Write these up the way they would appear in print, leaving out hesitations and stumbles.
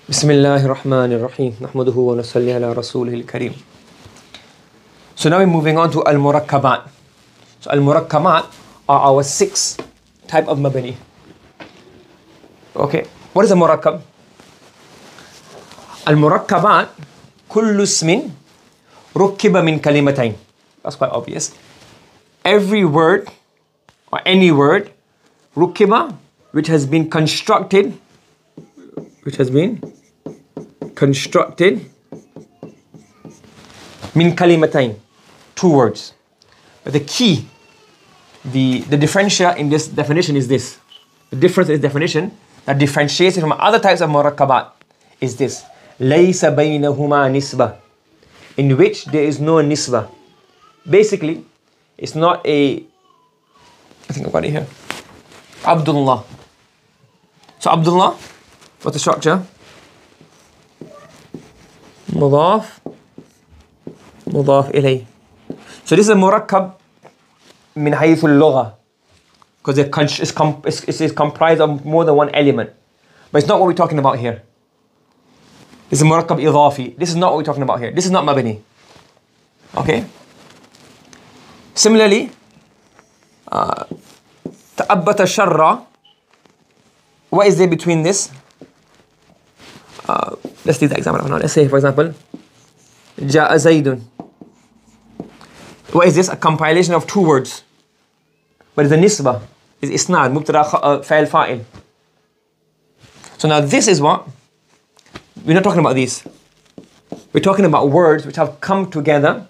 Bismillahir Rahmanir Rahim. Nahmaduhu wa nusalli ala rasulihil kareem. So now we're moving on to al-murakkabat. So al-murakkabat are our 6 type of mabani. Okay, what is a murakkab? Al-murakkabat kullu ismin rukkiba min kalimatayn. That's quite obvious. Every word or any word rukkiba which has been constructed min kalimatain, 2 words. But the key, the differential in this definition is this. The difference in this definition that differentiates it from other types of murakkabat is this. Laysa baynahuma nisbah, in which there is no nisbah. Basically, it's not a, I think I've got it here. Abdullah. So Abdullah, what's the structure? Mudaf ilayh. So this is a murakkab min haythu al-lugha, because it is comprised of more than one element. But it's not what we're talking about here. This is murakkab idafi. This is not what we're talking about here. This is not mabani. Okay? Similarly, ta'abbata sharra. What is there between this? Let's take the example now. Let's say, for example, Ja'a Zaydun. What is this? A compilation of 2 words. But it's a nisbah. It's isnad, mubtada, fa'il, fa'il. So now this is what? We're not talking about these. We're talking about words which have come together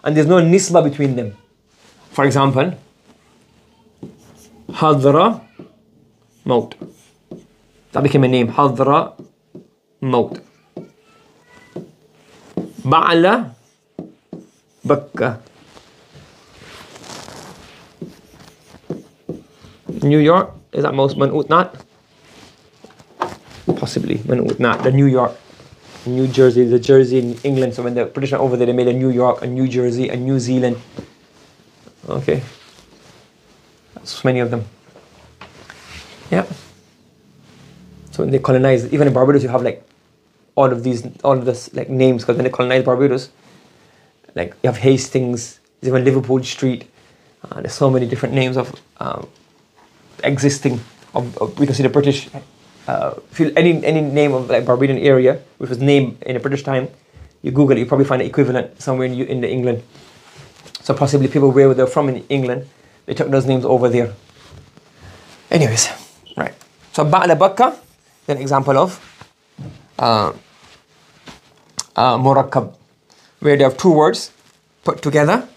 and there's no nisbah between them. For example, Hadra Maut. That became a name. Hadra Maut. Ba'ala Bakka. New York, is that most man'ut not? Possibly man'ut not. The New York, New Jersey, the Jersey in England. So when the British were over there, they made a New York, a New Jersey, a New Zealand. Okay, that's many of them. Yeah. So when they colonized, even in Barbados, you have like all of this like names, because when they colonized Barbados, like you have Hastings, there's even Liverpool Street. There's so many different names of existing. We can see the British. If any name of like Barbadian area which was named in the British time, you Google it, you probably find an equivalent somewhere in the England. So possibly people where they're from in England, they took those names over there. Anyways, right. So Ba'la Bakka, an example of murakkab, where they have 2 words put together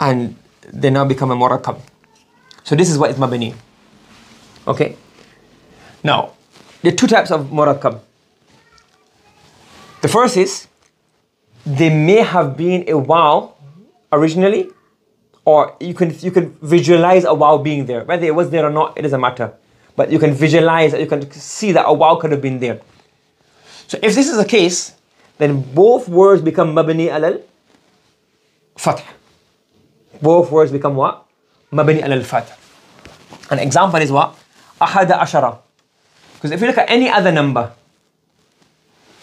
and they now become a murakkab. So this is what is mabani. Okay. Now, there are 2 types of murakkab. The first is, there may have been a waw originally, or you can visualize a waw being there. Whether it was there or not, it doesn't matter. But you can visualize, you can see that a waw could have been there. So if this is the case, then both words become mabni alal fath. Both words become what? Mabni alal fath. An example is what? Ahada ashara. Because if you look at any other number,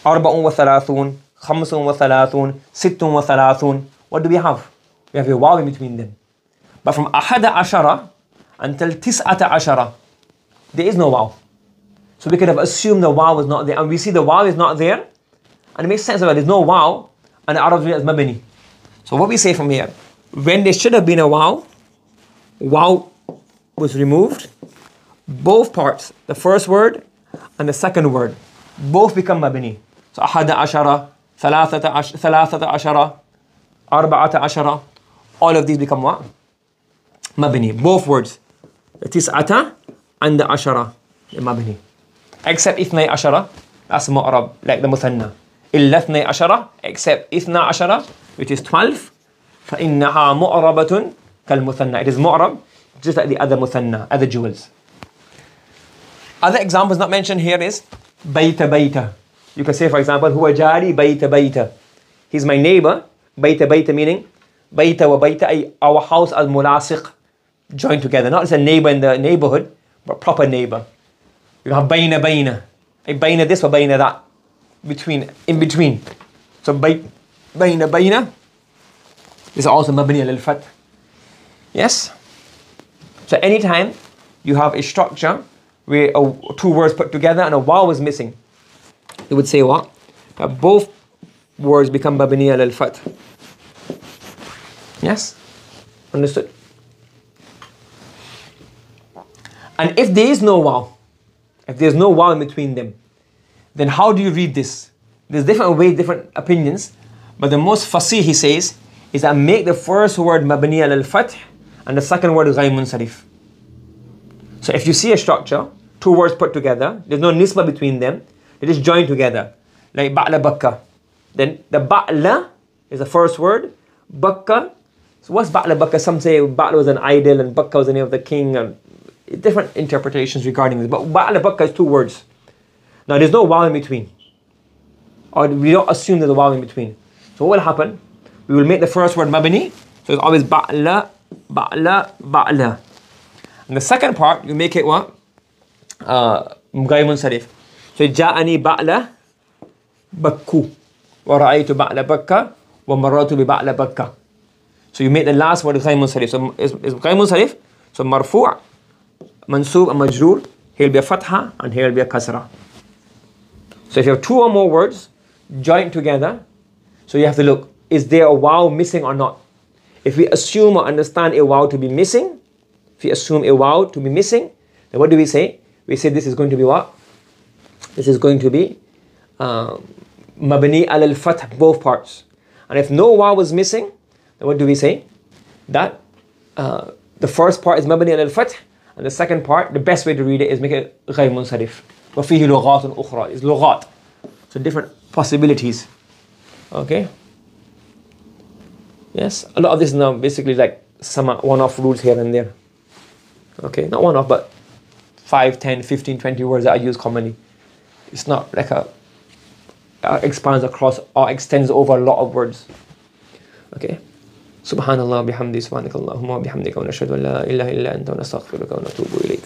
arba'un wa thalathun, khamsun wa thalathun, sittun wa thalathun, what do we have? We have a waw in between them. But from ahada ashara until tis'ata ashara, there is no waw. So we could have assumed the waw was not there, and we see the waw is not there, and it makes sense that there's no waw, and the Arabs is mabani. So what we say from here, when there should have been a waw was removed, both parts, the first word and the second word, both become mabani. So ahada ashara, thalathata ashara, arba'ata ashara, all of these become what? Mabani. Both words, the tis'ata and the ashara, mabani. Except ithnay ashara, that's mu'rab, like the muthanna. Illa ithnay ashara, except ithna ashara, which is 12, فَإِنَّهَا مُعْرَبَةٌ كَالْمُثَنَّى. It is mu'rab, just like the other muthanna, other jewels. Other examples not mentioned here is bayta bayta. You can say, for example, huwa jari bayta bayta. He's my neighbor. Bayta bayta meaning bayta wa bayta, our house al mulasiq, joined together. Not as a neighbor in the neighborhood, but proper neighbor. You have bayna bayna. bayna this or bayna that. Between, in between. So bayna. This is also mabni al-fath. Yes? So anytime you have a structure where two words put together and a waw is missing, you would say what? That both words become mabni al-fath. Yes? Understood? And if there is no waw, if there's no waw in between them, then how do you read this? There's different ways, different opinions, but the most fasih, he says, is that make the first word mabni al-fath and the second word is ghayr munsarif. So if you see a structure, two words put together, there's no nisbah between them, they just join together. Like ba'la bakka. Then the ba'la is the first word, bakka. So what's ba'la bakka? Some say ba'la was an idol and bakka was the name of the king, and different interpretations regarding this. But ba'la bakka is two words. Now there's no waw in between. Or we don't assume there's a waw in between. So what will happen? We will make the first word mabni. So it's always ba'la, ba'la, ba'la. And the second part, you make it what? Ghayr munsarif. So ja'ani ba'la bakku. Wa ra'aytu ba'la bakka. Wa marratu bi ba'la bakka. So you make the last word ghayr munsarif. So it's ghayr munsarif. So marfu', mansub and majroor. Here will be a fatha and here will be a kasra. So if you have two or more words joined together, so you have to look, is there a waw missing or not? If we assume or understand a waw to be missing, then what do we say? We say this is going to be what? This is going to be mabni al-fath, both parts. And if no waw was missing, then what do we say? That the first part is mabni al-fath, and the second part, the best way to read it is make it ghayr munsarif. وَفِيهِ لُغَاتٌ أُخْرَى is lughat. So different possibilities. Okay? Yes? A lot of this is now basically like some one-off rules here and there. Okay? Not one-off, but 5, 10, 15, 20 words that are used commonly. It's not like expands across or extends over a lot of words. Okay? Subhanallah bihamdi subhanakallahumma bihamdika wa nashhadu an la ilaha illa anta wa nastaghfiruka wa natubu ilayk.